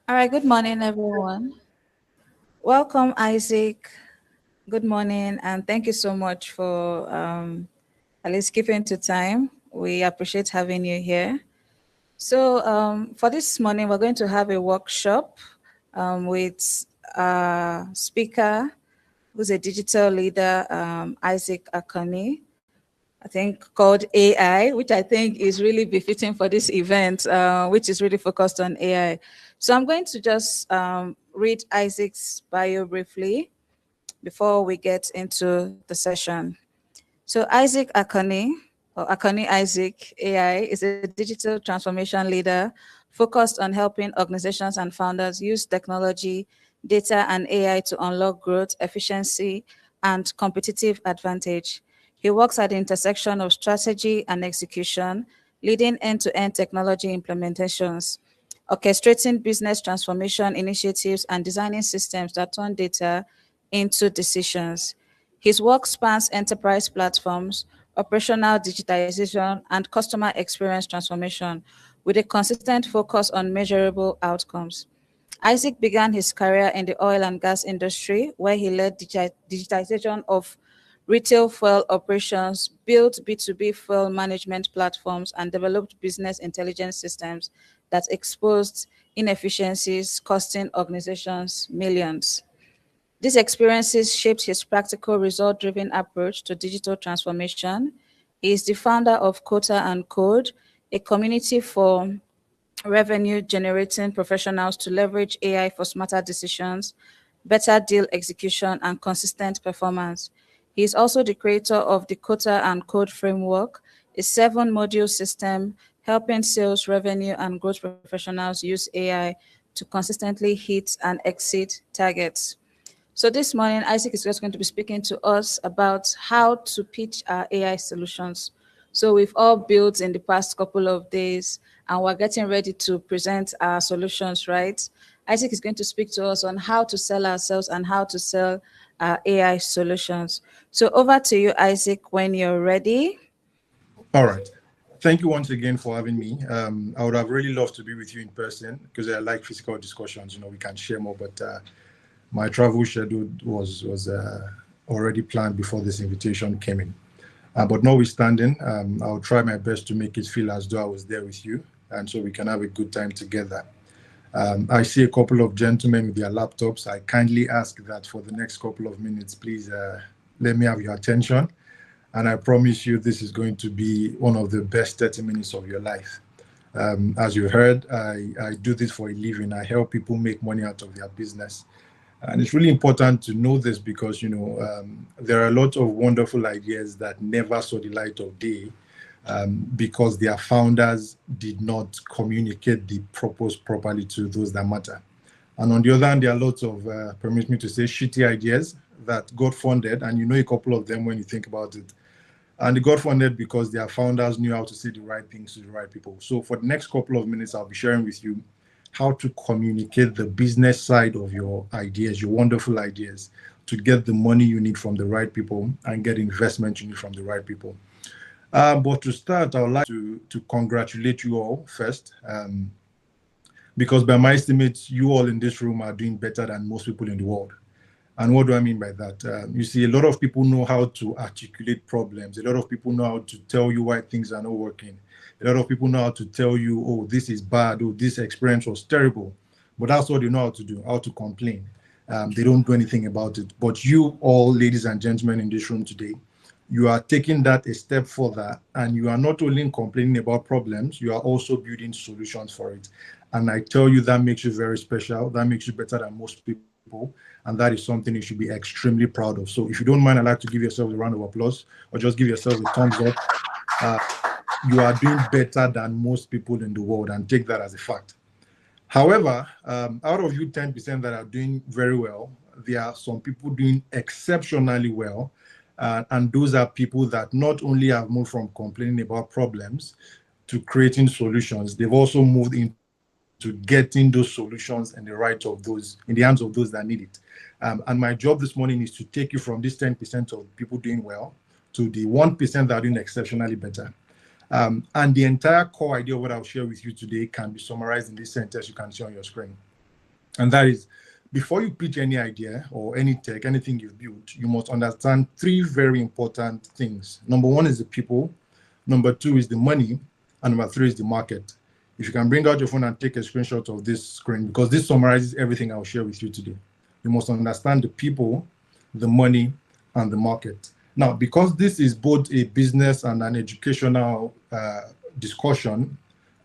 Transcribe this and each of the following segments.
All right, good morning, everyone. Welcome, Isaac. Good morning, and thank you so much for at least keeping to time. We appreciate having you here. So, for this morning, we're going to have a workshop with a speaker who's a digital leader, Isaac Akanni. I think called AI, which I think is really befitting for this event, which is really focused on AI. So I'm going to just read Isaac's bio briefly before we get into the session. So Isaac Akanni, or Akanni Isaac AI, is a digital transformation leader focused on helping organizations and founders use technology, data, and AI to unlock growth, efficiency, and competitive advantage. He works at the intersection of strategy and execution, leading end-to-end technology implementations, orchestrating business transformation initiatives, and designing systems that turn data into decisions. His work spans enterprise platforms, operational digitization, and customer experience transformation with a consistent focus on measurable outcomes. Isaac began his career in the oil and gas industry, where he led digitization of retail fuel operations, built B2B fuel management platforms, and developed business intelligence systems that exposed inefficiencies costing organizations millions. These experiences shaped his practical, result driven approach to digital transformation. He is the founder of Quota and Code, a community for revenue generating professionals to leverage AI for smarter decisions, better deal execution, and consistent performance. He is also the creator of the Quota and Code framework, a 7 module system helping sales, revenue, and growth professionals use AI to consistently hit and exceed targets. So this morning, Isaac is just going to be speaking to us about how to pitch our AI solutions. So we've all built in the past couple of days, and we're getting ready to present our solutions, right? Isaac is going to speak to us on how to sell ourselves and how to sell our AI solutions. So over to you, Isaac, when you're ready. All right. Thank you once again for having me. I would have really loved to be with you in person because I like physical discussions. We can share more, but my travel schedule was already planned before this invitation came in. But notwithstanding, I'll try my best to make it feel as though I was there with you, and so we can have a good time together. I see a couple of gentlemen with their laptops. I kindly ask that for the next couple of minutes, please let me have your attention. And I promise you, this is going to be one of the best 30 minutes of your life. As you heard, I do this for a living. I help people make money out of their business. And it's really important to know this because, there are a lot of wonderful ideas that never saw the light of day because their founders did not communicate the purpose properly to those that matter. And on the other hand, there are lots of, permit me to say, shitty ideas that got funded. And a couple of them when you think about it. And they got funded because their founders knew how to say the right things to the right people. So for the next couple of minutes, I'll be sharing with you how to communicate the business side of your ideas, your wonderful ideas, to get the money you need from the right people and get investment you need from the right people. But to start, I would like to congratulate you all first, because by my estimates, you all in this room are doing better than most people in the world. And what do I mean by that? You see, a lot of people know how to articulate problems. A lot of people know how to tell you why things are not working. A lot of people know how to tell you, oh, this is bad, oh, this experience was terrible. But that's what they know how to do, how to complain. They don't do anything about it. But you all, ladies and gentlemen in this room today, you are taking that a step further, and you are not only complaining about problems, you are also building solutions for it. And I tell you, that makes you very special. That makes you better than most people. And that is something you should be extremely proud of. So if you don't mind, I'd like to give yourself a round of applause or just give yourself a thumbs up. You are doing better than most people in the world, and take that as a fact. However, out of you 10% that are doing very well, there are some people doing exceptionally well. And those are people that not only have moved from complaining about problems to creating solutions, they've also moved into getting those solutions in the hands of those that need it. And my job this morning is to take you from this 10% of people doing well to the 1% that are doing exceptionally better. And the entire core idea of what I'll share with you today can be summarized in this sentence you can see on your screen. And that is, before you pitch any idea or any tech, anything you've built, you must understand three very important things. Number one is the people, number two is the money, and number three is the market. If you can bring out your phone and take a screenshot of this screen, because this summarizes everything I'll share with you today. You must understand the people, the money, and the market. Now, because this is both a business and an educational discussion,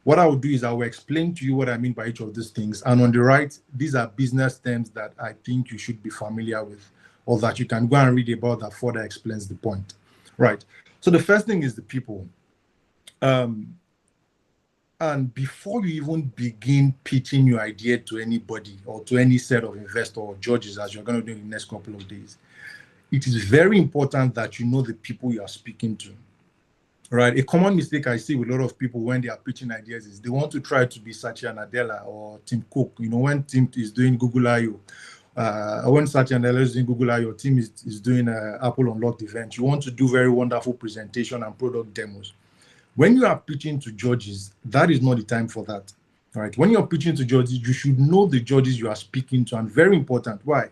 what I will do is I will explain to you what I mean by each of these things. And on the right, these are business terms that I think you should be familiar with, or that you can go and read about that further explains the point. Right. So the first thing is the people. And before you even begin pitching your idea to anybody or to any set of investors or judges, as you're going to do in the next couple of days, it is very important that you know the people you are speaking to. Right. A common mistake I see with a lot of people when they are pitching ideas is they want to try to be Satya Nadella or Tim Cook. You know, when Tim is doing Google I/O, when Satya Nadella is doing Google I/O, Tim is doing Apple Unlocked event. You want to do very wonderful presentation and product demos. When you are pitching to judges, that is not the time for that. All right. When you're pitching to judges, you should know the judges you are speaking to, and very important. Why?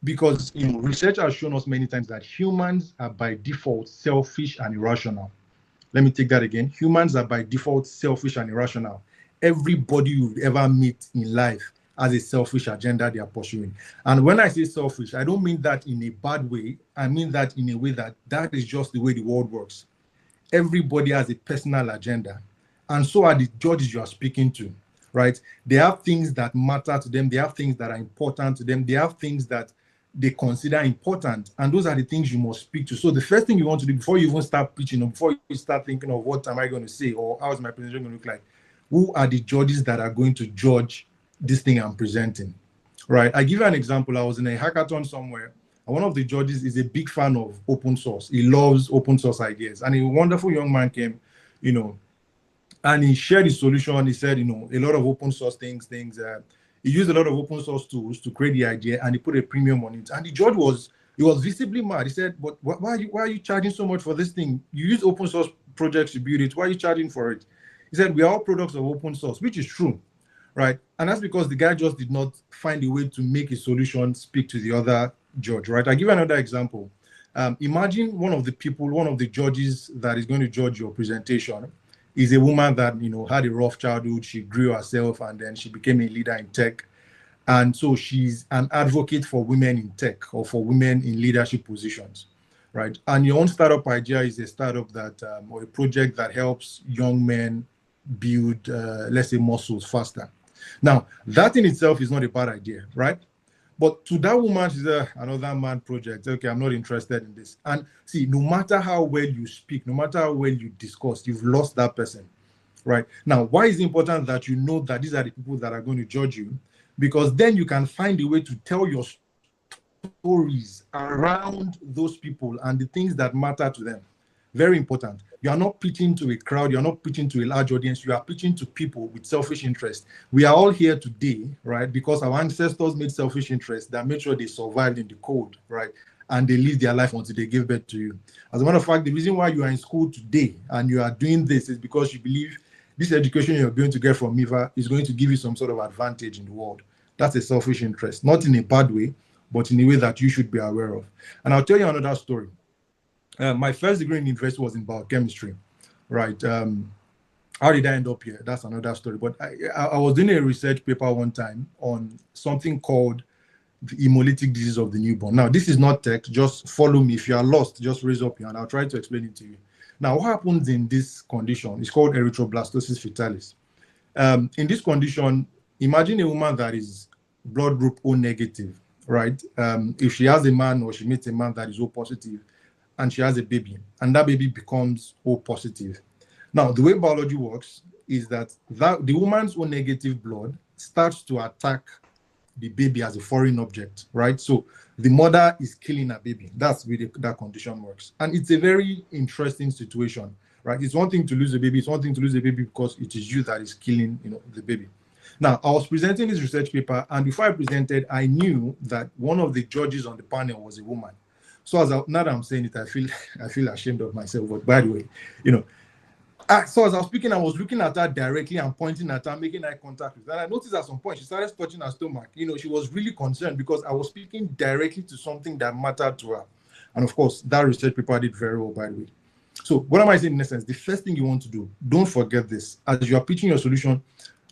Because research has shown us many times that humans are by default selfish and irrational. Let me take that again. Humans are by default selfish and irrational. Everybody you ever meet in life has a selfish agenda they are pursuing. And when I say selfish, I don't mean that in a bad way. I mean that in a way that is just the way the world works. Everybody has a personal agenda. And so are the judges you are speaking to, right? They have things that matter to them. They have things that are important to them. They have things that they consider important, and those are the things you must speak to. So the first thing you want to do before you even start pitching, or before you start thinking of what am I going to say, or how is my presentation going to look like, who are the judges that are going to judge this thing I'm presenting, right? I give you an example. I was in a hackathon somewhere, and one of the judges is a big fan of open source. He loves open source ideas, and a wonderful young man came, and he shared his solution. He said, a lot of open source things. He used a lot of open source tools to create the idea, and he put a premium on it. And the judge was visibly mad. He said, "But why are you charging so much for this thing? You use open source projects to build it. Why are you charging for it?" He said, "We are all products of open source," which is true, right? And that's because the guy just did not find a way to make a solution speak to the other judge, right? I'll give you another example. Imagine one of the judges that is going to judge your presentation is a woman that had a rough childhood. She grew herself, and then she became a leader in tech. And so she's an advocate for women in tech or for women in leadership positions, right? And your own startup idea is a startup that or a project that helps young men build, let's say, muscles faster. Now, that in itself is not a bad idea, right? But to that woman, she's another man project. Okay, I'm not interested in this. And see, no matter how well you speak, no matter how well you discuss, you've lost that person, right? Now, why is it important that you know that these are the people that are going to judge you? Because then you can find a way to tell your stories around those people and the things that matter to them. Very important. You are not pitching to a crowd. You're not pitching to a large audience. You are pitching to people with selfish interest. We are all here today, right? Because our ancestors made selfish interest that made sure they survived in the cold, right? And they lived their life until they gave birth to you. As a matter of fact, the reason why you are in school today and you are doing this is because you believe this education you're going to get from Miva is going to give you some sort of advantage in the world. That's a selfish interest, not in a bad way, but in a way that you should be aware of. And I'll tell you another story. My first degree in university was in biochemistry, right? How did I end up here? That's another story. But I was doing a research paper one time on something called the hemolytic disease of the newborn. Now, this is not tech. Just follow me. If you are lost, just raise up your hand. I'll try to explain it to you. Now, what happens in this condition is called erythroblastosis fetalis. In this condition, imagine a woman that is blood group O negative, right? If she has a man or she meets a man that is O positive, and she has a baby, and that baby becomes O positive. Now, the way biology works is that the woman's O negative blood starts to attack the baby as a foreign object, right? So the mother is killing her baby. That's the way that condition works. And it's a very interesting situation, right? It's one thing to lose a baby. It's one thing to lose a baby because it is you that is killing, the baby. Now, I was presenting this research paper, and before I presented, I knew that one of the judges on the panel was a woman. So now that I'm saying it, I feel ashamed of myself. But by the way, So as I was speaking, I was looking at her directly and pointing at her, making eye contact with her. And I noticed at some point she started touching her stomach. You know, she was really concerned because I was speaking directly to something that mattered to her. And of course, that research paper did very well, by the way. So what am I saying in essence? The first thing you want to do, don't forget this. As you are pitching your solution,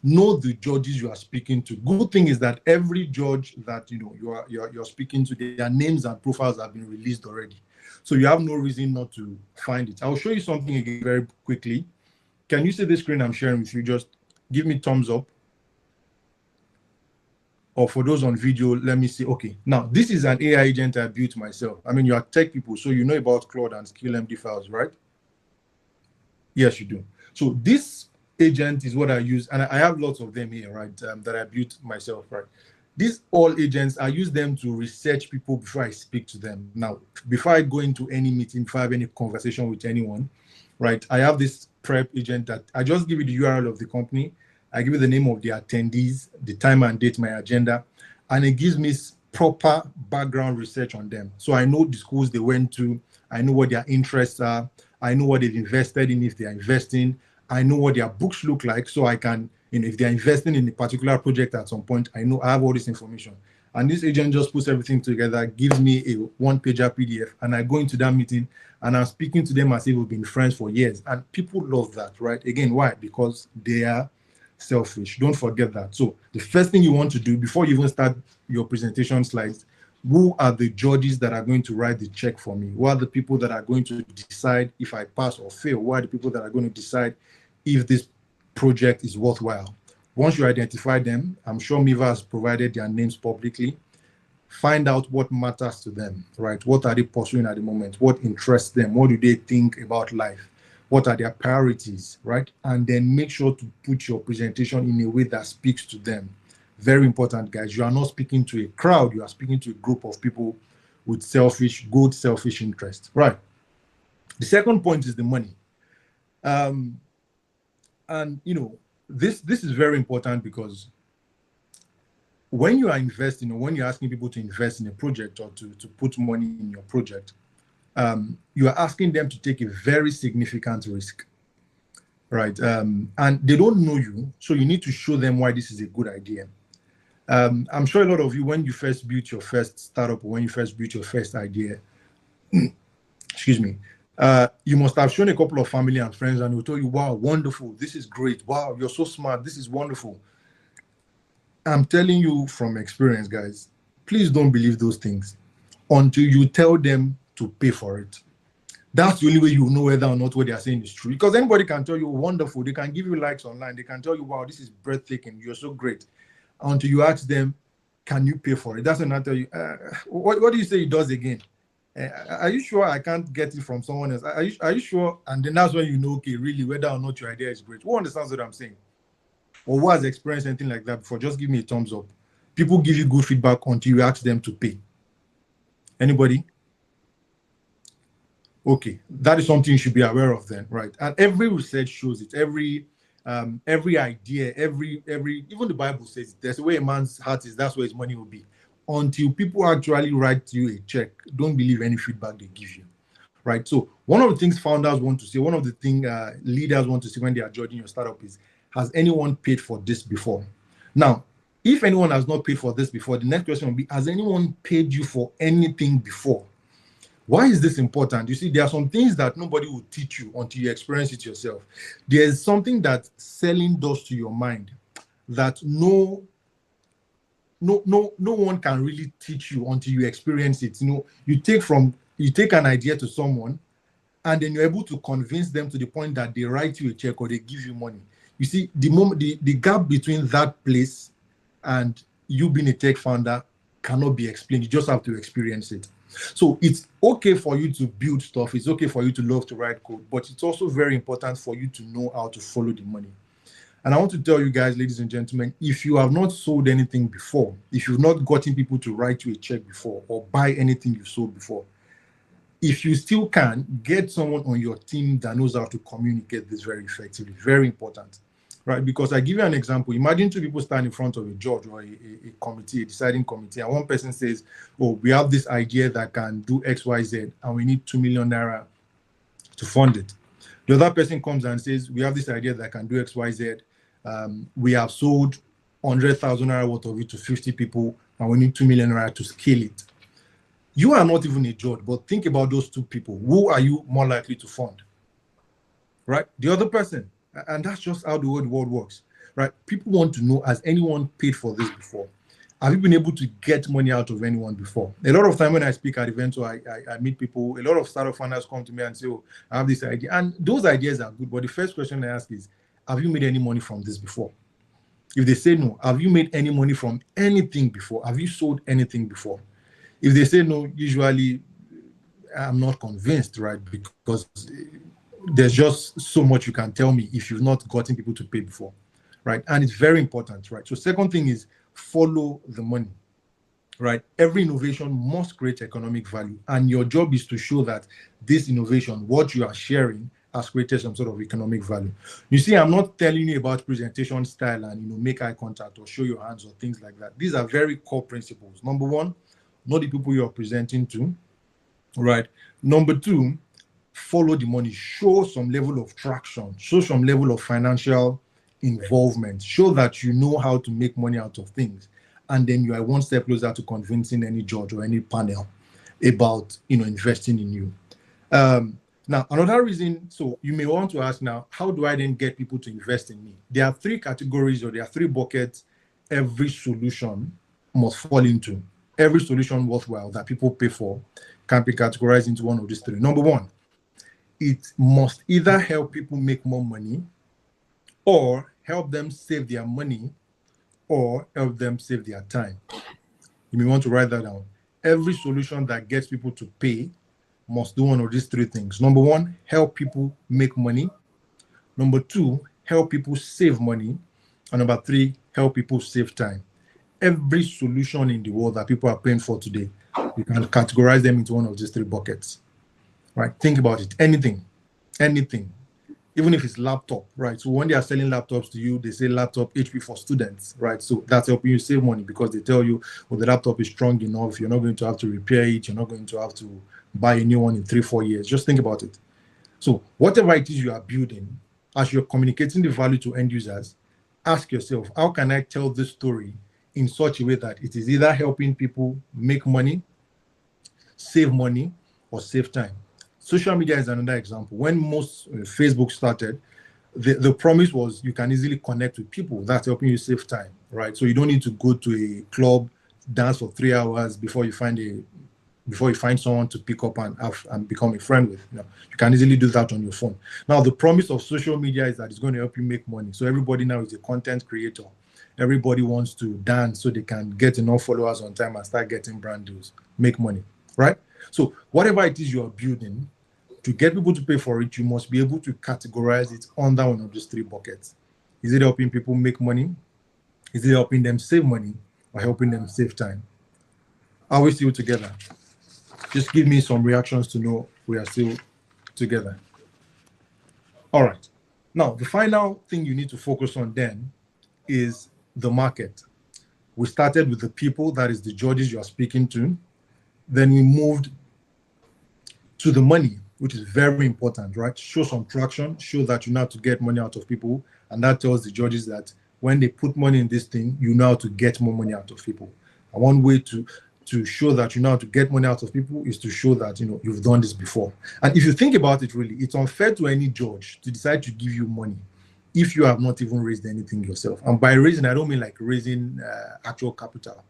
know the judges you are speaking to. Good thing is that every judge that you're speaking to, their names and profiles have been released already. So you have no reason not to find it. I'll show you something again very quickly. Can you see the screen I'm sharing with you? Just give me thumbs up. Or for those on video, let me see. Okay, now this is an AI agent I built myself. I mean, you are tech people, so you know about Claude and SkillMD files, right? Yes, you do. So this agent is what I use, and I have lots of them here, right, that I built myself, right? These all agents, I use them to research people before I speak to them. Now, before I go into any meeting, before I have any conversation with anyone, right, I have this prep agent that I just give you the URL of the company. I give you the name of the attendees, the time and date, my agenda, and it gives me proper background research on them. So I know the schools they went to, I know what their interests are, I know what they've invested in if they're investing, I know what their books look like, so I can, if they're investing in a particular project at some point, I know I have all this information. And this agent just puts everything together, gives me a one-pager PDF, and I go into that meeting and I'm speaking to them as if we've been friends for years. And people love that, right? Again, why? Because they are selfish. Don't forget that. So the first thing you want to do before you even start your presentation slides, who are the judges that are going to write the check for me? Who are the people that are going to decide if I pass or fail? Who are the people that are going to decide if this project is worthwhile? Once you identify them, I'm sure Miva has provided their names publicly. Find out what matters to them, right? What are they pursuing at the moment? What interests them? What do they think about life? What are their priorities, right? And then make sure to put your presentation in a way that speaks to them. Very important, guys. You are not speaking to a crowd. You are speaking to a group of people with good selfish interest, right? The second point is the money. And this is very important because when you are investing, or when you're asking people to invest in a project or to put money in your project, you are asking them to take a very significant risk, right? And they don't know you, so you need to show them why this is a good idea. I'm sure a lot of you, when you first built your first startup, or when you first built your first idea, excuse me, you must have shown a couple of family and friends and they'll tell you, wow, wonderful, this is great, wow, you're so smart, this is wonderful. I'm telling you from experience, guys, please don't believe those things until you tell them to pay for it. That's the only way you know whether or not what they are saying is true. Because anybody can tell you, wonderful, they can give you likes online, they can tell you, wow, this is breathtaking, you're so great. Until you ask them, can you pay for it? That's when I tell you, what do you say it does again? Are you sure I can't get it from someone else? Are you sure? And then that's when you know, okay, really, whether or not your idea is great. Who understands what I'm saying? Or who has experienced anything like that before? Just give me a thumbs up. People give you good feedback until you ask them to pay. Anybody? Okay, that is something you should be aware of then, right? And every research shows it. Every idea, even the Bible says there's a way a man's heart is, that's where his money will be. Until people actually write you a check, don't believe any feedback they give you, right? So one of the things founders want to see, one of the things leaders want to see when they are judging your startup is, has anyone paid for this before? Now, if anyone has not paid for this before, the next question will be, has anyone paid you for anything before? Why is this important? You see, there are some things that nobody will teach you until you experience it yourself. There's something that selling does to your mind that no one can really teach you until you experience it. You take an idea to someone, and then you're able to convince them to the point that they write you a check or they give you money. You see, the gap between that place and you being a tech founder cannot be explained. You just have to experience it. So it's okay for you to build stuff. It's okay for you to love to write code, but it's also very important for you to know how to follow the money. And I want to tell you guys, ladies and gentlemen, if you have not sold anything before, if you've not gotten people to write you a check before or buy anything you've sold before, if you still can, get someone on your team that knows how to communicate this very effectively. Very important, right? Because I give you an example. Imagine two people stand in front of a judge or a committee, a deciding committee, and one person says, oh, we have this idea that can do X, Y, Z, and we need 2 million naira to fund it. The other person comes and says, we have this idea that can do X, Y, Z. We have sold 100,000 naira worth of it to 50 people, and we need 2 million naira to scale it. You are not even a judge, but think about those two people. Who are you more likely to fund? Right? The other person. And that's just how the world works. Right? People want to know, has anyone paid for this before? Have you been able to get money out of anyone before? A lot of time when I speak at events or I meet people, a lot of startup founders come to me and say, oh, I have this idea. And those ideas are good. But the first question I ask is, have you made any money from this before? If they say no, have you made any money from anything before? Have you sold anything before? If they say no, usually I'm not convinced, right? Because there's just so much you can tell me if you've not gotten people to pay before, right? And it's very important, right? So second thing is follow the money, right? Every innovation must create economic value. And your job is to show that this innovation, what you are sharing, has created some sort of economic value. You see, I'm not telling you about presentation style and, make eye contact or show your hands or things like that. These are very core principles. Number one, know the people you're presenting to, right? Number two, follow the money. Show some level of traction. Show some level of financial involvement. Show that you know how to make money out of things. And then you are one step closer to convincing any judge or any panel about, investing in you. Now, another reason, so you may want to ask now, how do I then get people to invest in me? There are three categories or there are three buckets every solution must fall into. Every solution worthwhile that people pay for can be categorized into one of these three. Number one, it must either help people make more money or help them save their money or help them save their time. You may want to write that down. Every solution that gets people to pay must do one of these three things. Number one, help people make money. Number two, help people save money. And number three, help people save time. Every solution in the world that people are paying for today, you can categorize them into one of these three buckets, right? Think about it. Anything, even if it's laptop, right? So when they are selling laptops to you, they say laptop HP for students, right? So that's helping you save money because they tell you, well, the laptop is strong enough. You're not going to have to repair it. You're not going to have to buy a new one in 3-4 years. Just think about it. So whatever it is you are building, as you're communicating the value to end users, ask yourself, how can I tell this story in such a way that it is either helping people make money, save money, or save time? Social media is another example. When most Facebook started, the promise was you can easily connect with people. That's helping you save time, right? So you don't need to go to a club, dance for 3 hours before you find someone to pick up and become a friend with. You can easily do that on your phone. Now, the promise of social media is that it's going to help you make money. So everybody now is a content creator. Everybody wants to dance so they can get enough followers on time and start getting brand deals, make money, right? So whatever it is you are building, to get people to pay for it, you must be able to categorize it under one of these three buckets. Is it helping people make money? Is it helping them save money or helping them save time? Are we still together? Just give me some reactions to know we are still together. All right. Now, the final thing you need to focus on then is the market. We started with the people, that is the judges you are speaking to. Then we moved to the money, which is very important, right? Show some traction, show that you know how to get money out of people. And that tells the judges that when they put money in this thing, you know how to get more money out of people. And one way to show that you know how to get money out of people is to show that you've done this before. And if you think about it, really, it's unfair to any judge to decide to give you money if you have not even raised anything yourself. And by raising, I don't mean like raising actual capital.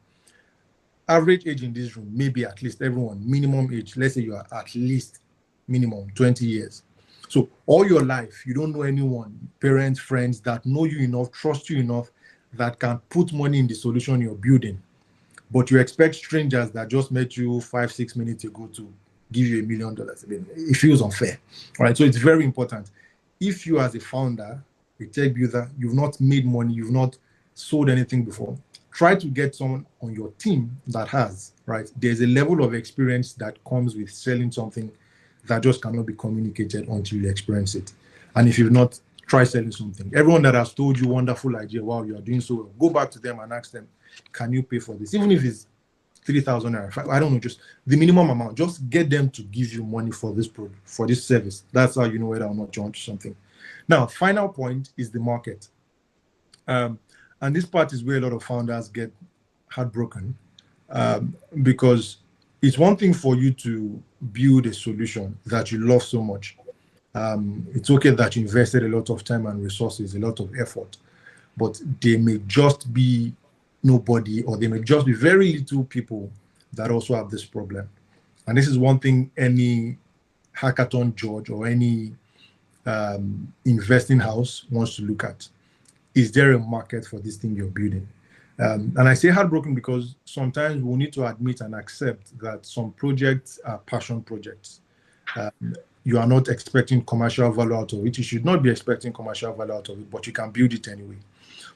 Average age in this room, maybe at least everyone, minimum age, let's say you are at least minimum 20 years. So all your life, you don't know anyone, parents, friends that know you enough, trust you enough, that can put money in the solution you're building. But you expect strangers that just met you 5-6 minutes ago to give you $1 million. I mean, it feels unfair, right? So it's very important. If you as a founder, a tech builder, you've not made money, you've not sold anything before, try to get someone on your team that has, right? There's a level of experience that comes with selling something that just cannot be communicated until you experience it. And if you've not, try selling something. Everyone that has told you wonderful idea, wow, you are doing so well, go back to them and ask them, can you pay for this? Even if it's 3,000 naira. I don't know, just the minimum amount. Just get them to give you money for this product, for this service. That's how you know whether or not you want something. Now, final point is the market. And this part is where a lot of founders get heartbroken, because it's one thing for you to build a solution that you love so much. It's okay that you invested a lot of time and resources, a lot of effort, but there may just be nobody, or there may just be very little people that also have this problem. And this is one thing any hackathon judge or any investing house wants to look at. Is there a market for this thing you're building? And I say heartbroken because sometimes we need to admit and accept that some projects are passion projects. You are not expecting commercial value out of it. You should not be expecting commercial value out of it, but you can build it anyway.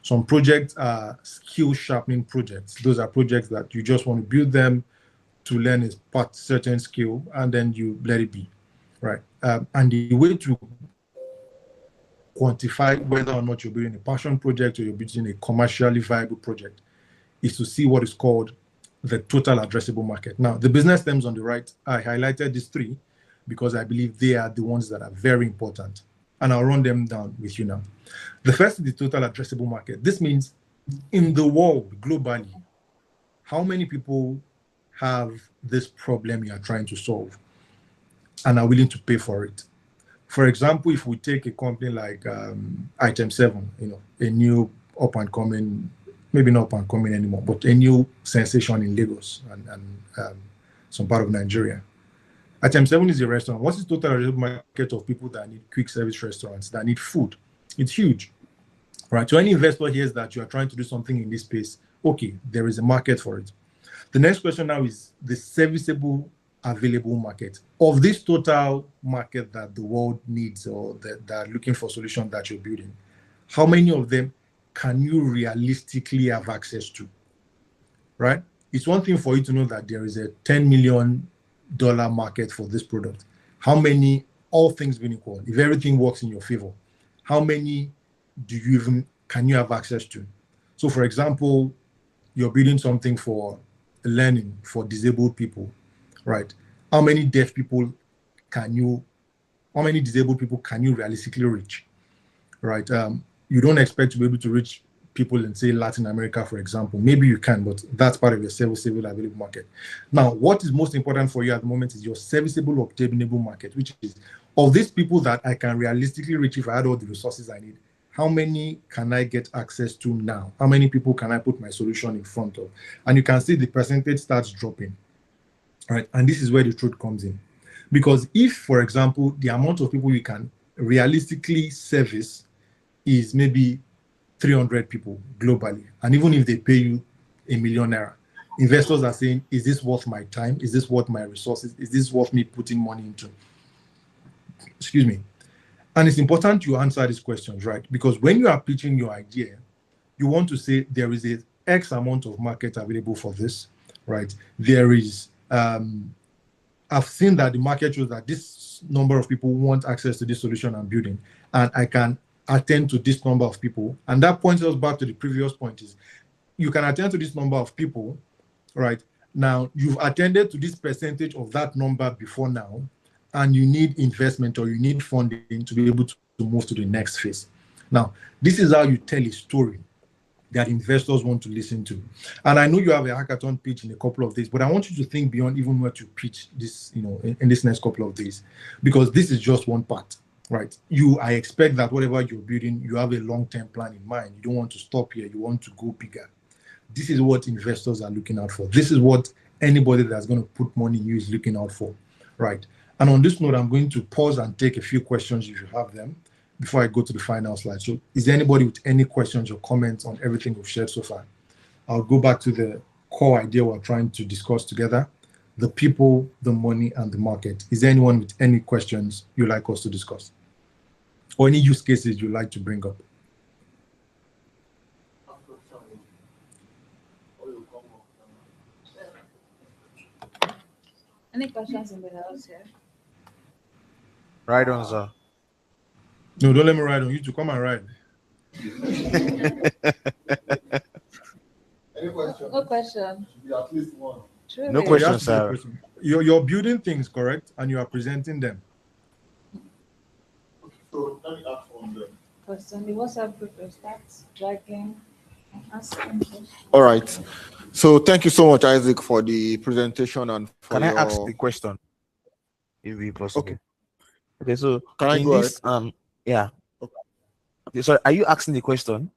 Some projects are skill sharpening projects. Those are projects that you just want to build them to learn a certain skill, and then you let it be, right? And the way to quantify whether or not you're building a passion project or you're building a commercially viable project is to see what is called the total addressable market. Now, the business terms on the right, I highlighted these three because I believe they are the ones that are very important. And I'll run them down with you now. The first is the total addressable market. This means in the world, globally, how many people have this problem you are trying to solve and are willing to pay for it? For example, if we take a company like Item 7, a new up and coming, maybe not up and coming anymore, but a new sensation in Lagos and some part of Nigeria. Item 7 is a restaurant. What's the total addressable market of people that need quick service restaurants, that need food? It's huge, right? So any investor hears that you are trying to do something in this space, okay, there is a market for it. The next question now is the serviceable available market. Of this total market that the world needs or that are looking for solutions that you're building, how many of them can you realistically have access to, right? It's one thing for you to know that there is a $10 million market for this product. How many, all things being equal, if everything works in your favor, how many can you have access to? So for example, you're building something for learning for disabled people, right? How many disabled people can you realistically reach, right? You don't expect to be able to reach people in, say, Latin America, for example. Maybe you can, but that's part of your serviceable available market. Now, what is most important for you at the moment is your serviceable obtainable market, which is of these people that I can realistically reach if I had all the resources I need. How many can I get access to now? How many people can I put my solution in front of? And you can see the percentage starts dropping, right? And this is where the truth comes in. Because if, for example, the amount of people you can realistically service is maybe 300 people globally, and even if they pay you $1 million, investors are saying, is this worth my time? Is this worth my resources? Is this worth me putting money into? Excuse me. And it's important you answer these questions, right? Because when you are pitching your idea, you want to say there is a X amount of market available for this, right? There is, I've seen that the market shows that this number of people want access to this solution I'm building, and I can attend to this number of people. And that points us back to the previous point is you can attend to this number of people, right? Now, you've attended to this percentage of that number before now, and you need investment or you need funding to be able to move to the next phase. Now, this is how you tell a story that investors want to listen to. And I know you have a hackathon pitch in a couple of days, but I want you to think beyond even what you pitch this, in this next couple of days, because this is just one part, right? I expect that whatever you're building, you have a long-term plan in mind. You don't want to stop here. You want to go bigger. This is what investors are looking out for. This is what anybody that's going to put money in you is looking out for, right? And on this note, I'm going to pause and take a few questions if you have them before I go to the final slide. So is there anybody with any questions or comments on everything we've shared so far? I'll go back to the core idea we're trying to discuss together: the people, the money, and the market. Is there anyone with any questions you'd like us to discuss? Or any use cases you'd like to bring up? Any questions in the house here? Right on, sir. No, don't let me ride on you to come and ride. Any question? No question. Should be at least one. No Truly. It question, has to be a sir. question. You're building things, correct? And you are presenting them. So let me ask on them. Because on the WhatsApp group, it starts dragging and asking questions. All right. So thank you so much, Isaac, for the presentation and for Can I ask your. the question, if it Okay. possible? Okay, so Can I in go ahead? this, yeah. Okay, sorry, are you asking the question?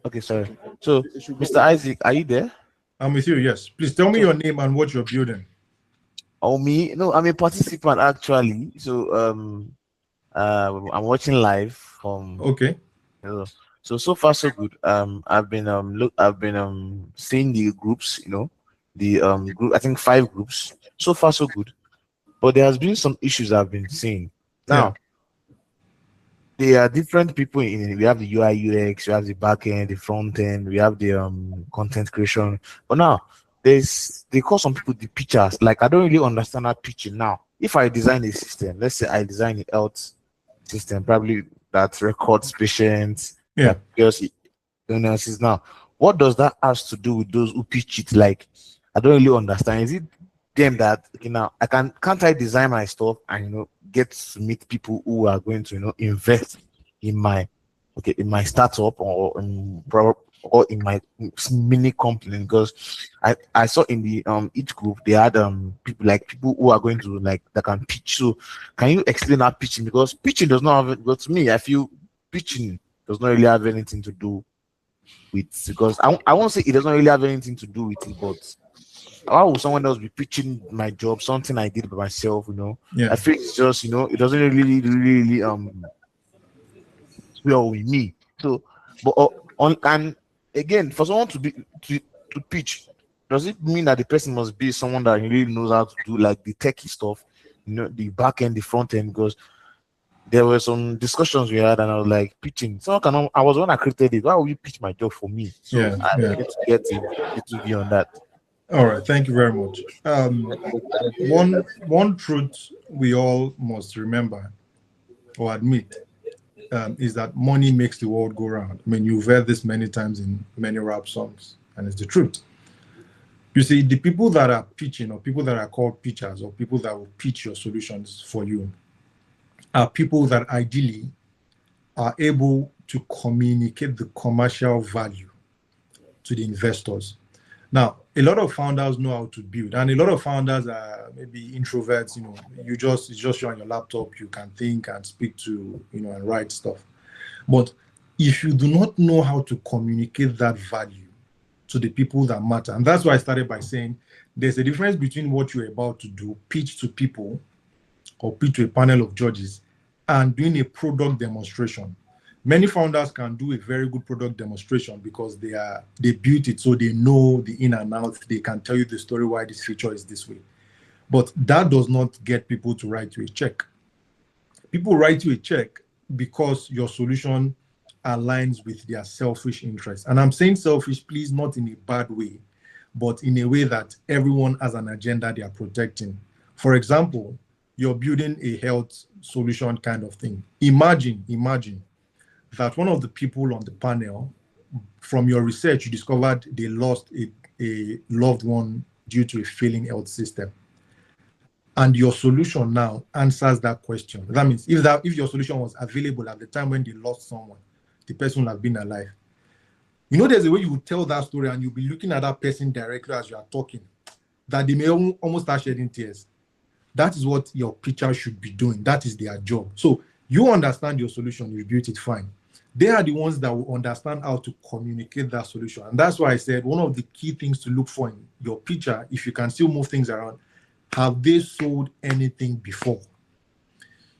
Okay, sorry. So, It should Mr. go. Isaac, are you there? I'm with you, yes. Please tell me So, your name and what you're building. oh me? No, I'm a participant actually. So, I'm watching live from. Okay. So far so good. I've been seeing the groups. The group. I think 5 groups. So far so good. But there has been some issues I've been seeing. Yeah. Now, there are different people in it. We have the UI UX, we have the back end, the front end, we have the content creation. But now they call some people the pitchers. Like I don't really understand that pitching now. If I design a system, let's say I design a health system, probably that records patients, Yeah. that gives illnesses. Now, what does that has to do with those who pitch it? Like I don't really understand. Is it them that now can't I design my stuff and get to meet people who are going to invest in my in my startup or in my mini company? Because I saw in the each group they had people who are going to like that can pitch. So can you explain that pitching? Because pitching does not have, but to me I feel pitching does not really have anything to do with, because I won't say it doesn't really have anything to do with it, but how will someone else be pitching my job, something I did by myself? I Yeah. feel it's just it doesn't really well with me. So, but on and again, for someone to pitch, does it mean that the person must be someone that really knows how to do like the techie stuff, the back end, the front end? Because there were some discussions we had, and I was like, pitching. Someone cannot. I was the one that created it. Why will you pitch my job for me? So Yeah. I Yeah. need to get a little view on that. All right. Thank you very much. One truth we all must remember or admit is that money makes the world go round. I mean, you've heard this many times in many rap songs, and it's the truth. You see, the people that are pitching, or people that are called pitchers, or people that will pitch your solutions for you, are people that ideally are able to communicate the commercial value to the investors. Now, a lot of founders know how to build, and a lot of founders are maybe introverts. It's just you on your laptop. You can think and speak to, and write stuff. But if you do not know how to communicate that value to the people that matter, and that's why I started by saying there's a difference between what you're about to do, pitch to people, or pitch to a panel of judges, and doing a product demonstration. Many founders can do a very good product demonstration because they built it, so they know the in and out. They can tell you the story why this feature is this way. But that does not get people to write you a check. People write you a check because your solution aligns with their selfish interests. And I'm saying selfish, please, not in a bad way, but in a way that everyone has an agenda they are protecting. For example, you're building a health solution kind of thing. Imagine that one of the people on the panel, from your research, you discovered they lost a loved one due to a failing health system. And your solution now answers that question. That means if your solution was available at the time when they lost someone, the person would have been alive. There's a way you would tell that story and you'll be looking at that person directly as you are talking, that they may almost start shedding tears. That is what your pitcher should be doing. That is their job. So you understand your solution, you built it fine. They are the ones that will understand how to communicate that solution. And that's why I said one of the key things to look for in your pitcher, if you can still move things around, have they sold anything before?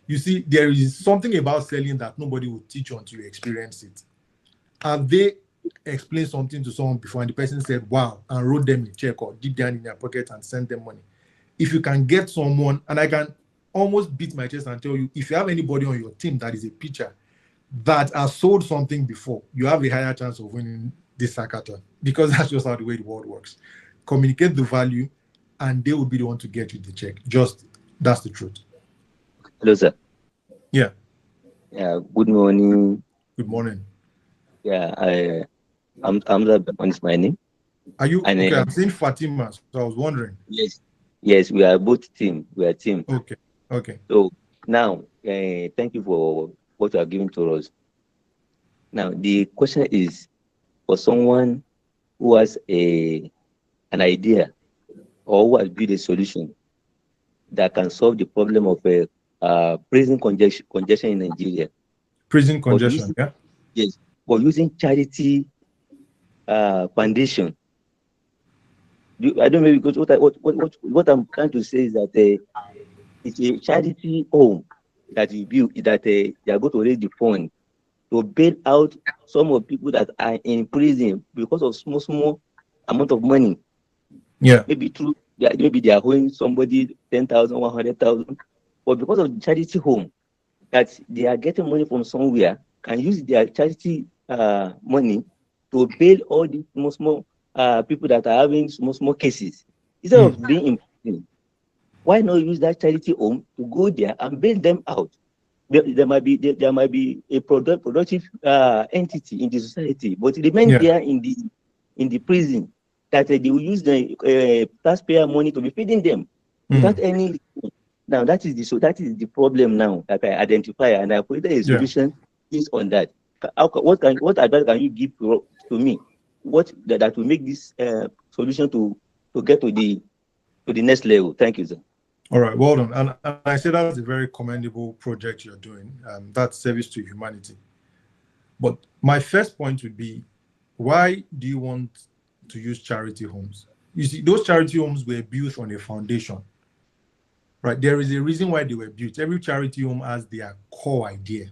You see, there is something about selling that nobody will teach you until you experience it. Have they explained something to someone before and the person said, wow, and wrote them a check or did that in their pocket and sent them money? If you can get someone, and I can almost beat my chest and tell you, if you have anybody on your team that is a pitcher that has sold something before, you have a higher chance of winning this hackathon, because that's just how the way the world works. Communicate the value, and they will be the one to get you the check. That's the truth. Hello, sir. Yeah. Yeah. Good morning. Good morning. Yeah. I'm my name. Are you And okay? I'm saying Fatima, so I was wondering. yes, we are both team. We are team. Okay, okay. So now, thank you for what you are giving to us. Now the question is for someone who has an idea or who has built a solution that can solve the problem of prison congestion in Nigeria. Prison But congestion, using, yeah. yes, but using charity foundation. I don't know, because what I'm trying to say is that it's a charity home that you build, that they are going to raise the fund to bail out some of people that are in prison because of small amount of money. Yeah. Maybe maybe they are owing somebody 10,000, 100,000, but because of the charity home that they are getting money from somewhere, can use their charity money to bail all these small people that are having small cases instead of being in prison. Why not use that charity home to go there and bail them out? There might be a productive entity in the society, but remain there in the prison that they will use the taxpayer money to be feeding them without any. Now that is the problem now that I identify, and I put a solution based on that. What advice can you give to me? What that will make this solution to get to the next level? Thank you, sir. All right, well done. And I say that's a very commendable project you're doing. That's service to humanity. But my first point would be, why do you want to use charity homes? You see, those charity homes were built on a foundation, right? There is a reason why they were built. Every charity home has their core idea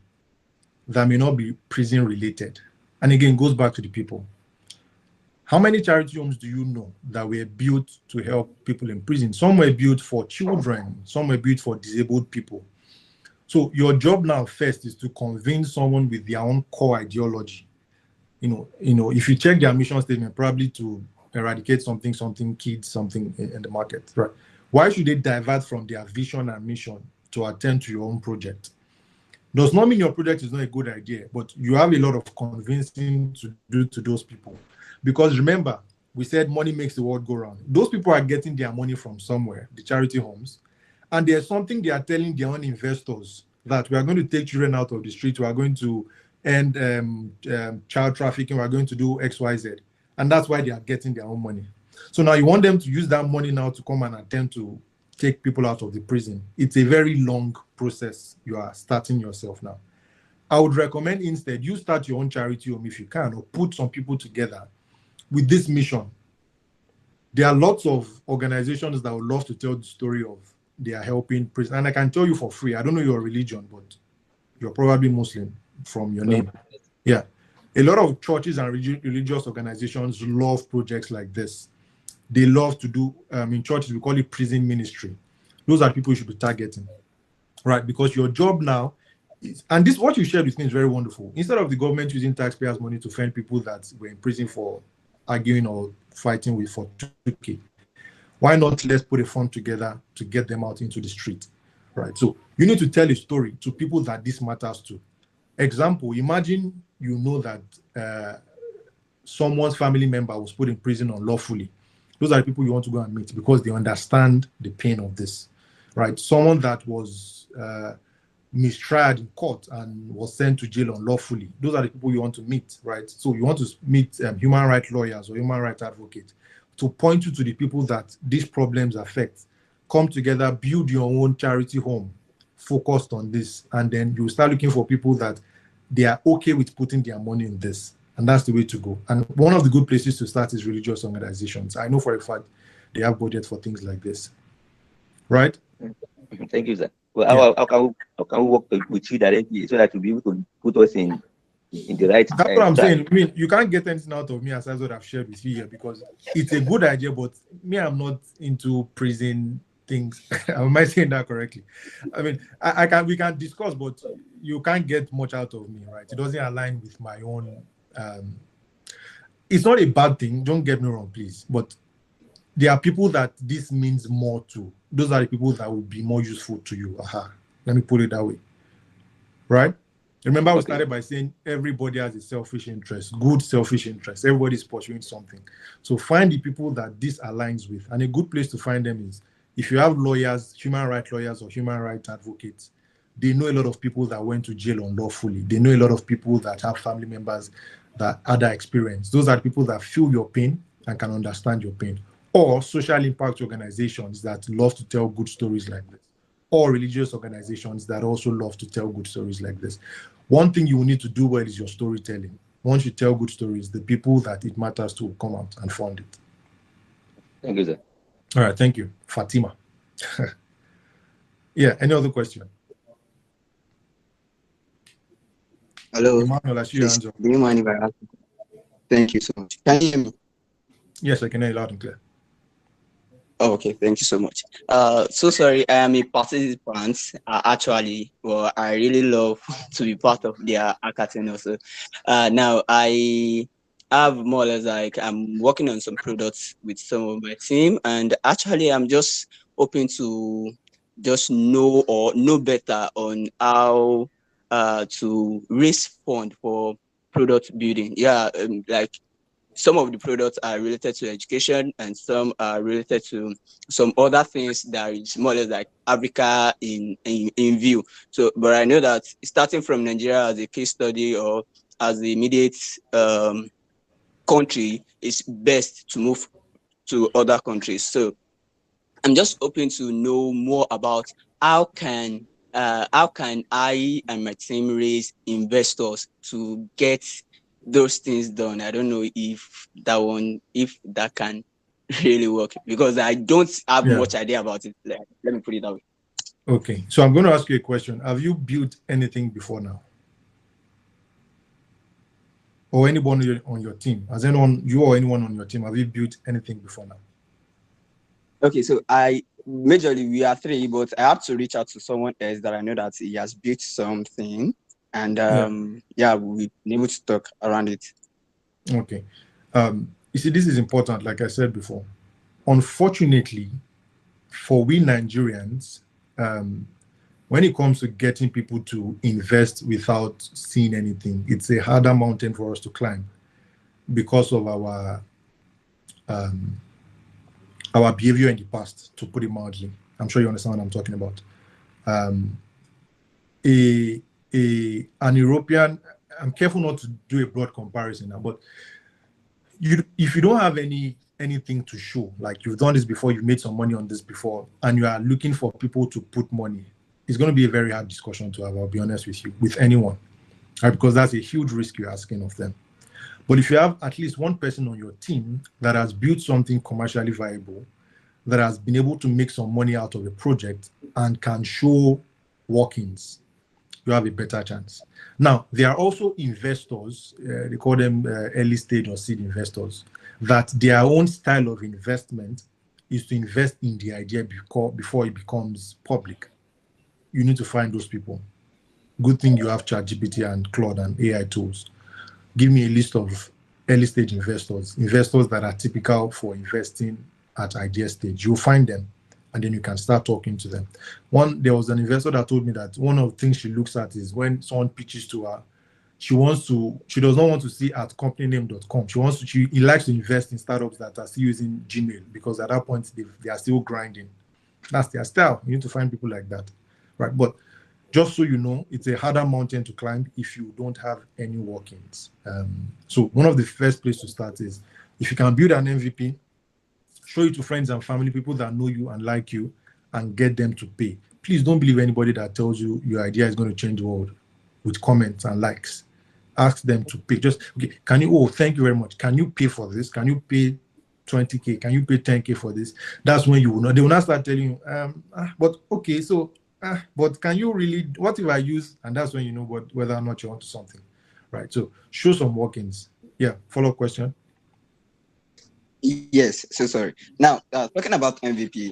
that may not be prison related. And again, goes back to the people. How many charity homes do you know that were built to help people in prison? Some were built for children, some were built for disabled people. So your job now first is to convince someone with their own core ideology. If you check their mission statement, probably to eradicate something, kids, something in the market, right? Why should they divert from their vision and mission to attend to your own project? Does not mean your project is not a good idea, but you have a lot of convincing to do to those people. Because remember, we said money makes the world go round. Those people are getting their money from somewhere, the charity homes, and there's something they are telling their own investors, that we are going to take children out of the street, we are going to end child trafficking, we are going to do X, Y, Z. And that's why they are getting their own money. So now you want them to use that money now to come and attempt to take people out of the prison. It's a very long process you are starting yourself now. I would recommend instead you start your own charity home if you can, or put some people together with this mission. There are lots of organizations that would love to tell the story of they are helping prison. And I can tell you for free, I don't know your religion, but you're probably Muslim from your name. Yeah. A lot of churches and religious organizations love projects like this. They love to do, in churches, we call it prison ministry. Those are people you should be targeting, right? Because your job now is, and this, what you shared with me is very wonderful. Instead of the government using taxpayers' money to fund people that were in prison for arguing or fighting with for 2K, why not let's put a fund together to get them out into the street, right? So you need to tell a story to people that this matters to. Example, imagine you know that someone's family member was put in prison unlawfully. Those are the people you want to go and meet because they understand the pain of this, right? Someone that was mistried in court and was sent to jail unlawfully. Those are the people you want to meet, right? So you want to meet human rights lawyers or human rights advocates to point you to the people that these problems affect. Come together, build your own charity home focused on this, and then you start looking for people that they are okay with putting their money in this. And that's the way to go. And one of the good places to start is religious organizations. I know for a fact they have budget for things like this. Right? Thank you, sir. Well, how can we work with you directly so that you'll be able to put us in the right That's what I'm track? saying. I mean, you can't get anything out of me aside what I've shared with you here, because it's a good idea, but me, I'm not into prison things. Am I saying that correctly? I mean, we can discuss, but you can't get much out of me, right? It doesn't align with my own. It's not a bad thing, don't get me wrong, please, but there are people that this means more to. Those are the people that will be more useful to you. Let me put it that way, right? Remember, we started by saying everybody has a selfish interest, good selfish interest. Everybody's pursuing something. So find the people that this aligns with. And a good place to find them is if you have lawyers, human rights lawyers or human rights advocates, they know a lot of people that went to jail unlawfully. They know a lot of people that have family members that had that experience. Those are the people that feel your pain and can understand your pain. Or social impact organizations that love to tell good stories like this. Or religious organizations that also love to tell good stories like this. One thing you will need to do well is your storytelling. Once you tell good stories, the people that it matters to will come out and fund it. Thank you, sir. All right, thank you. Fatima. Yeah, any other question? Hello. Emmanuel, I see your hands up. Do you mind if I ask? Thank you so much. Can you hear me? Yes, I can hear you loud and clear. Oh, okay, thank you so much. So sorry, I am a participant. Actually, well, I really love to be part of their hackathon also. Now I have more or less like I'm working on some products with some of my team, and actually I'm just hoping to just know better on how to raise fund for product building. Yeah, like some of the products are related to education and some are related to some other things that is more or less like Africa in view. So, but I know that starting from Nigeria as a case study or as the immediate country is best to move to other countries. So I'm just hoping to know more about how can I and my team raise investors to get those things done. I don't know if that can really work because I don't have much idea about it. Let me put it that way. Okay, so I'm going to ask you a question. Have you built anything before now? Or anyone on your team? Has anyone, you or anyone on your team, have you built anything before now? Okay, so majorly we are three, but I have to reach out to someone else that I know that he has built something, and we've been able to talk around it. Okay, you see, this is important. Like I said before, unfortunately, for we Nigerians, when it comes to getting people to invest without seeing anything, it's a harder mountain for us to climb because of our behavior in the past, to put it mildly. I'm sure you understand what I'm talking about. An European, I'm careful not to do a broad comparison now, but if you don't have anything to show, like you've done this before, you've made some money on this before, and you are looking for people to put money, it's going to be a very hard discussion to have, I'll be honest with you, with anyone, right? Because that's a huge risk you're asking of them. But if you have at least one person on your team that has built something commercially viable, that has been able to make some money out of a project and can show workings, you have a better chance. Now, there are also investors, they call them early stage or seed investors, that their own style of investment is to invest in the idea before it becomes public. You need to find those people. Good thing you have ChatGPT and Claude and AI tools. Give me a list of early stage investors that are typical for investing at idea stage. You'll find them, and then you can start talking to them. There was an investor that told me that one of the things she looks at is when someone pitches to her, she does not want to see at companyname.com. She likes to invest in startups that are still using Gmail, because at that point they are still grinding. That's their style. You need to find people like that, right? But just so you know, it's a harder mountain to climb if you don't have any workings. So one of the first places to start is if you can build an MVP, show it to friends and family, people that know you and like you, and get them to pay. Please don't believe anybody that tells you your idea is going to change the world with comments and likes. Ask them to pay. Just, okay, thank you very much. Can you pay for this? Can you pay 20K? Can you pay 10K for this? That's when you will know. They will not start telling you, but okay, so, but can you really, what if I use? And that's when you know whether or not you're onto something, right? So show some workings. Yeah, follow-up question. Yes, so sorry. Now, talking about MVP,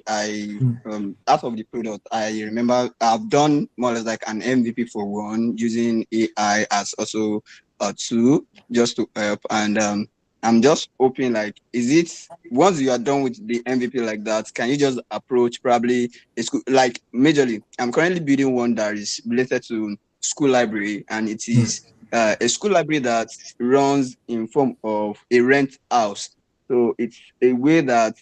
out of the product, I remember I've done more or less like an MVP for one using AI as also a tool just to help. And I'm just hoping, like, is it once you are done with the MVP like that, can you just approach probably a school? Like, majorly, I'm currently building one that is related to school library, and it is a school library that runs in form of a rent house. So it's a way that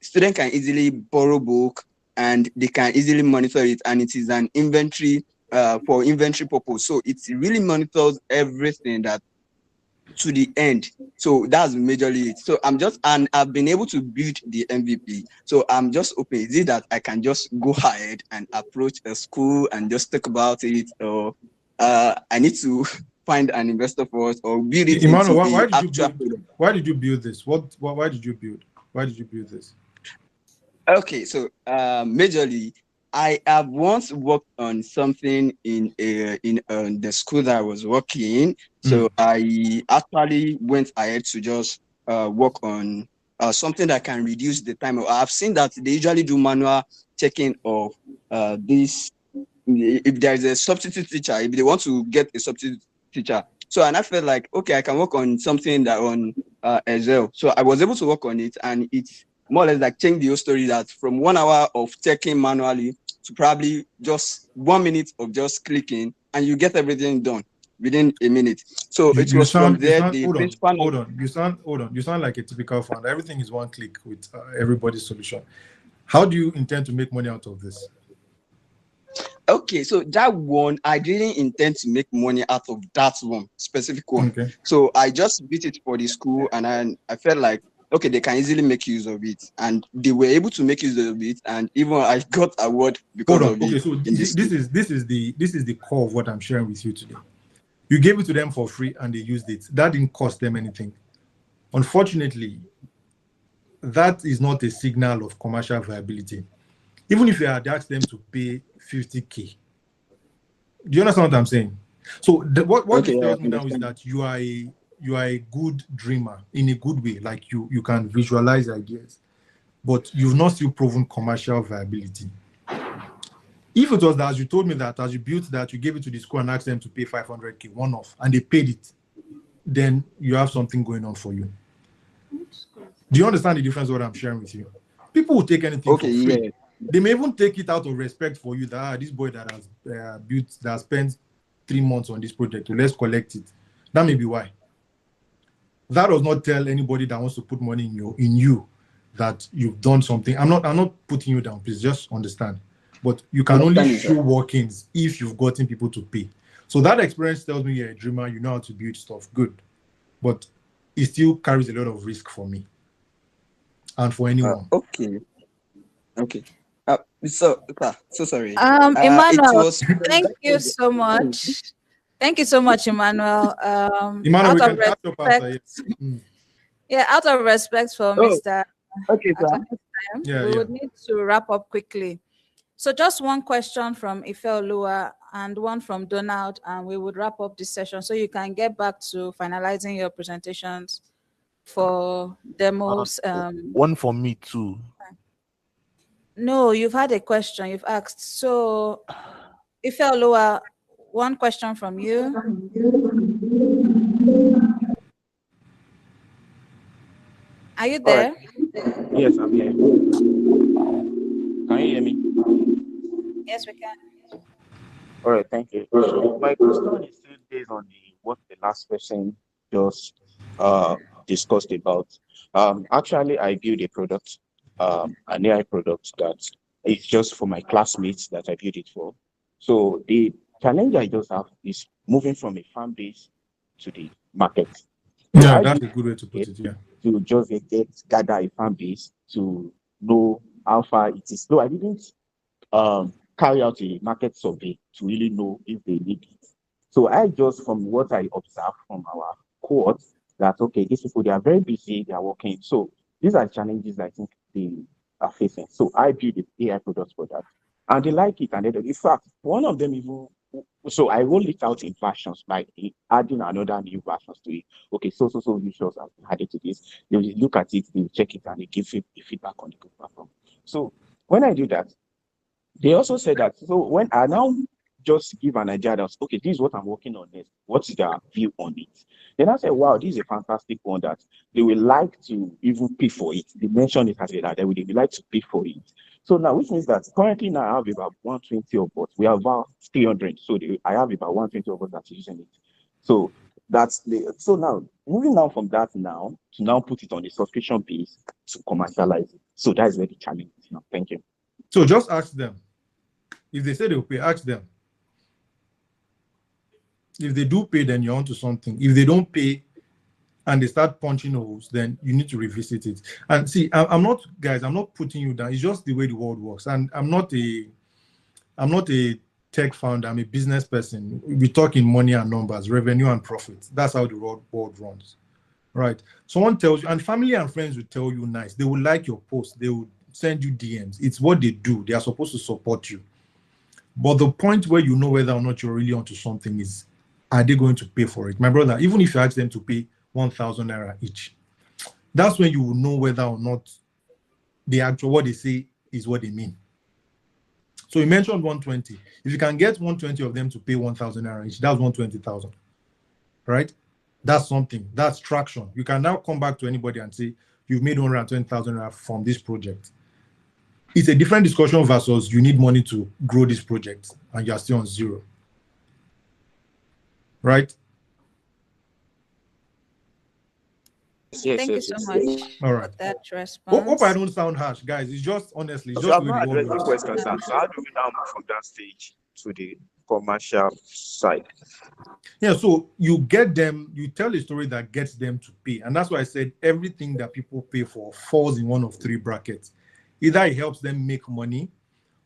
students can easily borrow book and they can easily monitor it, and it is an inventory for inventory purpose. So it really monitors everything that to the end. So that's majorly it. So and I've been able to build the MVP. So I'm just open. Is it that I can just go ahead and approach a school and just talk about it, or I need to find an investor for us, or build it Emmanuel, into why a did you actual build? product? Why did you build this? Why did you build? Why did you build this? Okay, so majorly, I have once worked on something in the school that I was working. So I actually went ahead to just work on something that can reduce the time. I've seen that they usually do manual checking of this. If there is a substitute teacher, if they want to get a substitute teacher. So, and I felt like, okay, I can work on something that on Excel. So I was able to work on it, and it's more or less like change the whole story, that from 1 hour of checking manually to probably just 1 minute of just clicking, and you get everything done within a minute. So it was from there the principal. You sound like a typical founder. Everything is one click with everybody's solution. How do you intend to make money out of this? Okay, so that one, I didn't intend to make money out of that one specific one. Okay. So I just did it for the school, and I felt like, okay, they can easily make use of it, and they were able to make use of it, and even I got award because Hold on. of Okay, it. so this is the core of what I'm sharing with you today. You gave it to them for free and they used it. That didn't cost them anything. Unfortunately, that is not a signal of commercial viability. Even if you had asked them to pay 50K. Do you understand what I'm saying? So what Okay, this yeah, tells I me now is understand. that you are a good dreamer in a good way. Like you can visualize ideas, but you've not still proven commercial viability. If it was that, as you told me that, as you built that, you gave it to the school and asked them to pay 500K one off, and they paid it, then you have something going on for you. Do you understand the difference what I'm sharing with you? People will take anything for Okay, free. yeah. They may even take it out of respect for you that this boy that has that has spent 3 months on this project, so let's collect it. That may be why. That does not tell anybody that wants to put money in you that you've done something. I'm not putting you down, please just understand. But you can only Understand it, show sir. workings if you've gotten people to pay. So that experience tells me you're a dreamer, you know how to build stuff. Good. But it still carries a lot of risk for me and for anyone. Okay. So sorry. It Emmanuel, was from thank that you so much. Thank you so much, Emmanuel. Emmanuel, we Out of can catch up after. respect, yeah, out of respect for Oh, Mr. okay, sir. Akanni, Yeah, we yeah. would need to wrap up quickly. So just one question from Ife Olua and one from Donald, and we would wrap up this session so you can get back to finalizing your presentations for demos. One for me too. No, you've had a question, you've asked. So Ife Olua, one question from you. Are you All right. there? Yes, I'm here. Can you hear me? Yes, we can. All right, thank you. So my question is still based on what the last person just discussed about. Actually, I built a product, an AI product that is just for my classmates that I built it for. So the challenge I just have is moving from a fan base to the market. So Yeah, I that's built a good way to put it. Yeah. to just gather a fan base to know how far it is. So I didn't carry out a market survey to really know if they need it. So I just, from what I observed from our cohorts, that okay, these people, they are very busy, they are working. So these are challenges I think they are facing. So I built the AI products for that. And they like it. And in fact, one of them even, so I roll it out in versions, like adding another new versions to it. Okay, so visuals have been added to this. They will look at it, they will check it, and they give feedback on the good platform. So when I do that, they also said that, so when I now just give an idea that, okay, this is what I'm working on next, what is their view on it? Then I said, wow, this is a fantastic one that they will like to even pay for it. They mentioned it as that they would like to pay for it. So now, which means that currently now I have about 120 of us. We have about 300. So I have about 120 of us that's using it. So so now moving on from that now to now put it on the subscription base to commercialize it. So that is where the challenge is now. Thank you. So just ask them. If they say they'll pay, ask them. If they do pay, then you're onto something. If they don't pay and they start punching holes, then you need to revisit it. And see, I'm not, guys, I'm not putting you down. It's just the way the world works. And I'm not a tech founder. I'm a business person. We talk in money and numbers, revenue and profit. That's how the world runs, right? Someone tells you, and family and friends will tell you nice. They will like your post. They will send you DMs. It's what they do. They are supposed to support you. But the point where you know whether or not you're really onto something is, are they going to pay for it? My brother, even if you ask them to pay 1,000 naira each, that's when you will know whether or not the actual what they say is what they mean. So you mentioned 120. If you can get 120 of them to pay 1,000 naira each, that's 120,000, right? That's something. That's traction. You can now come back to anybody and say, you've made 120,000 naira from this project. It's a different discussion versus you need money to grow this project and you're still on zero, right? Yes, Thank you so much All right. for that Hope I response. don't sound harsh, guys. It's just honestly, it's So just I've the way not the world addressed the works. question, sir. So how do we now move from that stage to the commercial side? Yeah, so you get them, you tell a story that gets them to pay. And that's why I said everything that people pay for falls in one of three brackets. Either it helps them make money,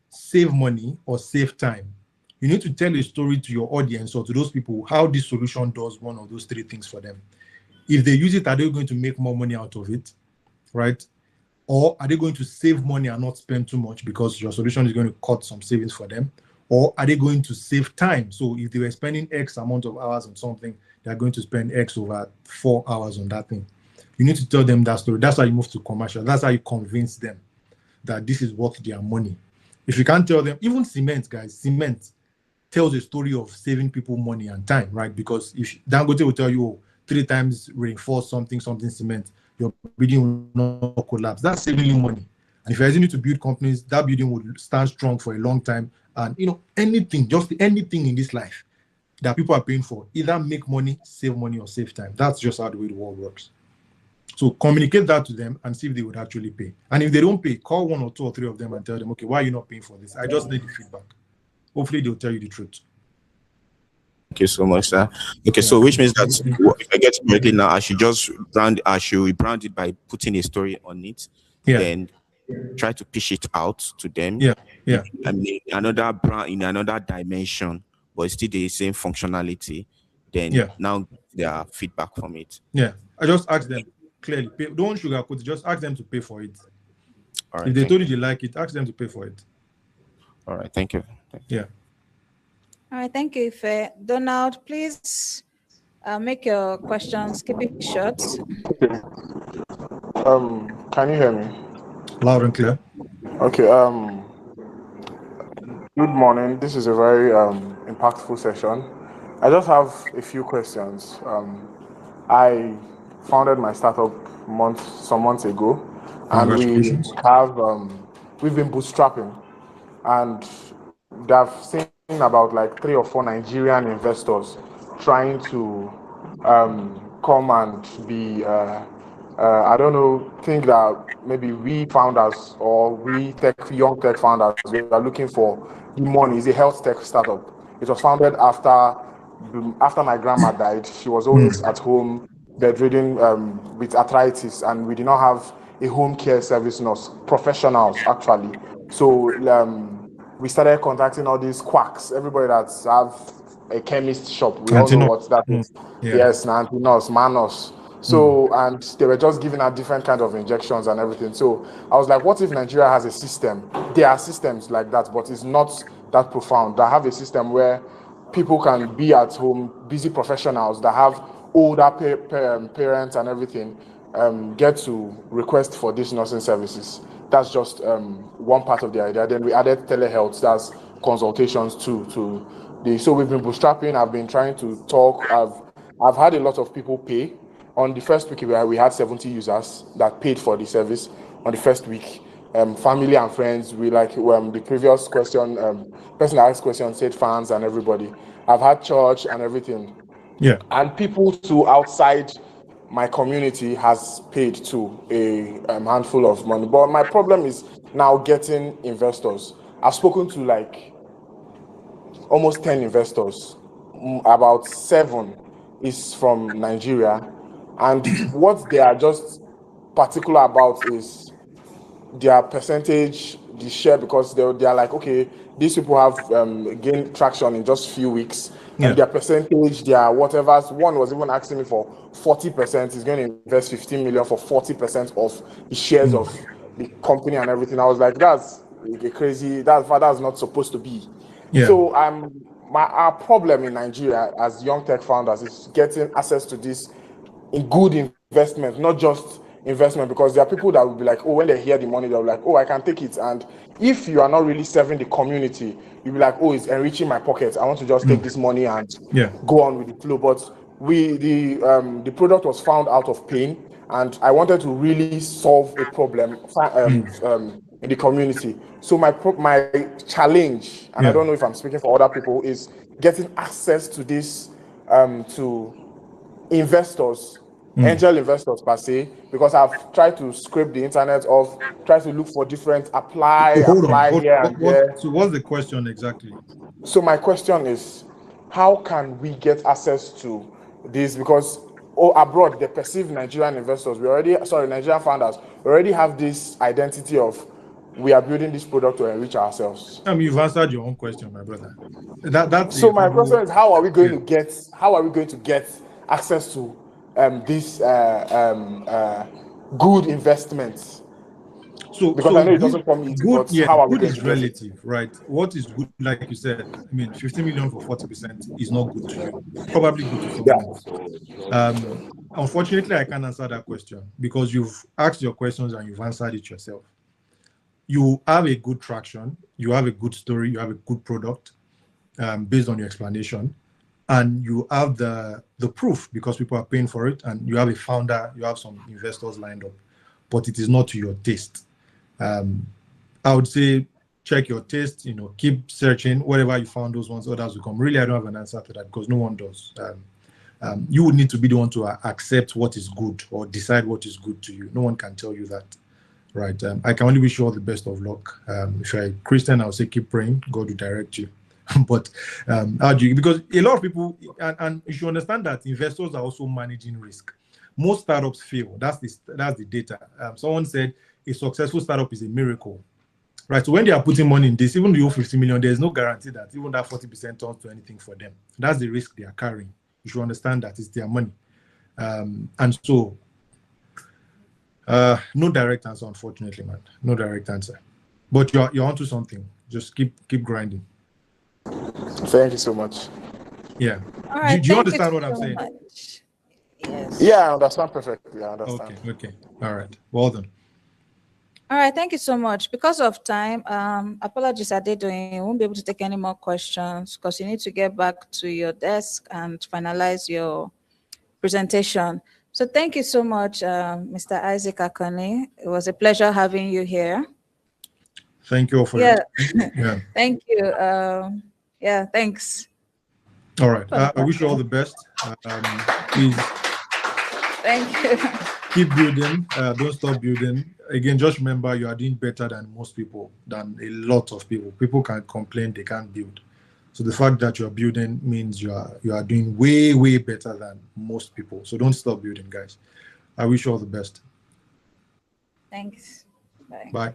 save money, or save time. You need to tell a story to your audience or to those people how this solution does one of those three things for them. If they use it, are they going to make more money out of it, right? Or are they going to save money and not spend too much because your solution is going to cut some savings for them? Or are they going to save time? So if they were spending X amount of hours on something, they're going to spend X over 4 hours on that thing. You need to tell them that story. That's how you move to commercial. That's how you convince them that this is worth their money. If you can't tell them, even cement, guys, cement tells a story of saving people money and time, right? Because if Dangote will tell you, oh, 3 times reinforce something cement, your building will not collapse. That's saving you money. And if you're using it to build companies, that building will stand strong for a long time. And anything, just anything in this life that people are paying for, either make money, or save time. That's just how the way the world works. So communicate that to them and see if they would actually pay. And if they don't pay, call 1 or 2 or 3 of them and tell them, okay, why are you not paying for this? I just need the feedback. Hopefully they'll tell you the truth. Thank you so much, sir. Okay, so which means that if I get it correctly now, I should brand it by putting a story on it, then try to pitch it out to them. I mean, another brand in another dimension, but it's still the same functionality. Then now their feedback from it. Yeah, I just ask them clearly. Don't sugarcoat it. Just ask them to pay for it. All right. If they told you they like it, ask them to pay for it. All right. Thank you. Yeah. All right, thank you, Ife. Donald, please make your questions, keep it short. Okay. Can you hear me? Loud and clear. Okay. Good morning. This is a very impactful session. I just have a few questions. I founded my startup some months ago, and we've been bootstrapping, and they've seen about like 3 or 4 Nigerian investors trying to come and be I don't know, think that maybe we founders or we young tech founders, we are looking for the money. It's a health tech startup. It was founded after my grandma died. She was always at home bedridden with arthritis, and we did not have a home care service nurse, professionals actually. So we started contacting all these quacks, everybody that have a chemist shop. We all know what that is. Yes, Nantinos, Manos. So, and they were just giving out different kinds of injections and everything. So I was like, what if Nigeria has a system? There are systems like that, but it's not that profound. That have a system where people can be at home, busy professionals that have older parents and everything, get to request for these nursing services. That's just one part of the idea. Then we added telehealth, that's consultations too. So we've been bootstrapping. I've been trying to talk. I've had a lot of people pay. On the first week, we had 70 users that paid for the service on the first week. family and friends. We like the previous question, person that asked question said fans and everybody. I've had church and everything. Yeah. And people too outside my community has paid to a handful of money. But my problem is now getting investors. I've spoken to like almost 10 investors. About 7 is from Nigeria. And what they are just particular about is their percentage, the share, because they are like, okay, these people have gained traction in just few weeks, and their percentage, their whatever. One was even asking me for 40%. He's going to invest 15 million for 40% of the shares of the company and everything. I was like, that's crazy. That's not supposed to be. Yeah. So our problem in Nigeria as young tech founders is getting access to this in good investment, not just investment, because there are people that will be like, oh, when they hear the money, they'll be like, oh, I can take it. And if you are not really serving the community, you'll be like, oh, it's enriching my pockets. I want to just take this money and go on with the flow. But the product was found out of pain, and I wanted to really solve a problem in the community. So my challenge, and I don't know if I'm speaking for other people, is getting access to this to investors, angel investors per se, because I've tried to scrape the internet off, try to look for different apply here and there. So what's the question exactly? So my question is, how can we get access to this? Because abroad, they perceive Nigerian investors, Nigerian founders, we already have this identity of we are building this product to enrich ourselves. You've answered your own question, my brother. So my question is, how are we going to get access to this good investments? Because I know it doesn't come easy, but how are we going to get it? Good is relative, right? What is good, like you said, 15 million for 40% is not good to you. Probably good to someone else. Unfortunately, I can't answer that question because you've asked your questions and you've answered it yourself. You have a good traction, you have a good story, you have a good product based on your explanation, and you have the proof because people are paying for it, and you have a founder, you have some investors lined up, but it is not to your taste. I would say check your taste, keep searching. Whatever you found, those ones, others will come. Really, I don't have an answer to that because no one does. You would need to be the one to accept what is good or decide what is good to you. No one can tell you that. Right. I can only wish you all the best of luck. If you're a Christian, I would say keep praying. God will direct you. But how do you? Because a lot of people, and you should understand that investors are also managing risk. Most startups fail. That's the data. Someone said a successful startup is a miracle. Right. So when they are putting money in this, even the 50 million, there's no guarantee that even that 40% turns to anything for them. That's the risk they are carrying. You should understand that it's their money. And so no direct answer, unfortunately, man. No direct answer. But you're onto something. Just keep grinding. Thank you so much. Yeah. All right. Do you understand what I'm saying? Yes. Yeah, I understand perfectly. I understand. Okay. All right. Well done. All right. Thank you so much. Because of time, apologies, Adedoyin. You won't be able to take any more questions because you need to get back to your desk and finalize your presentation. So thank you so much, Mr. Isaac Akanni. It was a pleasure having you here. Thank you all for it. Yeah. Thank you. Thanks. All right. I wish you all the best. Please. Thank you. Keep building. Don't stop building. Again, just remember you are doing better than most people, than a lot of people. People can complain, they can't build. So the fact that you're building means you are doing way, way better than most people. So don't stop building, guys. I wish you all the best. Thanks. Bye. Bye.